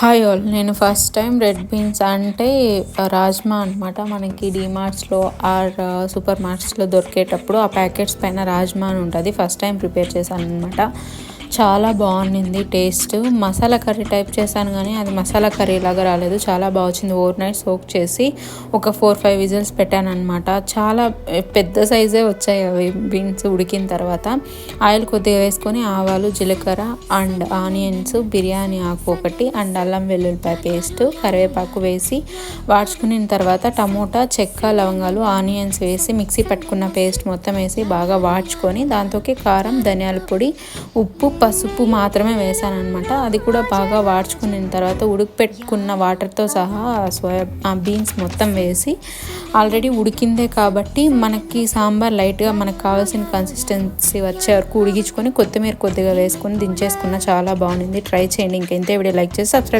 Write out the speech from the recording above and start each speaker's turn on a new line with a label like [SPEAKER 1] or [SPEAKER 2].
[SPEAKER 1] Hi all. నేను first time red beans అంటే రాజ్మా అనమాట. మనకి డీమార్ట్స్లో ఆర్ సూపర్ మార్ట్స్లో దొరికేటప్పుడు ఆ ప్యాకెట్స్ పైన రాజ్మా అని ఉంటుంది. ఫస్ట్ టైం ప్రిపేర్ చేశాను అనమాట. చాలా బాగుండింది టేస్ట్. మసాలా కర్రీ టైప్ చేశాను కానీ అది మసాలా కర్రీ లాగా రాలేదు. చాలా బాగా వచ్చింది. ఓవర్ నైట్ సోక్ చేసి ఒక 4-5 విజిల్స్ పెట్టాను అనమాట. చాలా పెద్ద సైజే వచ్చాయి అవి బీన్స్ ఉడికిన తర్వాత. ఆయిల్ కొద్దిగా వేసుకొని ఆవాలు, జీలకర్ర అండ్ ఆనియన్స్, బిర్యానీ ఆకు ఒకటి అండ్ అల్లం వెల్లుల్లిపాయ పేస్ట్, కరివేపాకు వేసి వాడ్చుకున్న తర్వాత టమోటా, చెక్క, లవంగాలు, ఆనియన్స్ వేసి మిక్సీ పట్టుకున్న పేస్ట్ మొత్తం వేసి బాగా వాడ్చుకొని దాంతోకి కారం, ధనియాల పొడి, ఉప్పు, పసుపు మాత్రమే వేసాను అనమాట. అది కూడా బాగా వాడ్చుకున్న తర్వాత ఉడికిపెట్టుకున్న వాటర్తో సహా బీన్స్ మొత్తం వేసి ఆల్రెడీ ఉడికిందే కాబట్టి మనకి సాంబార్ లైట్గా మనకు కావాల్సిన కన్సిస్టెన్సీ వచ్చే వరకు ఉడిగించుకొని కొత్తిమీర కొద్దిగా వేసుకొని దించేసుకున్న. చాలా బాగుంది. ట్రై చేయండి. ఇంకెంతే వీడియో లైక్ చేసి సబ్స్క్రైబ్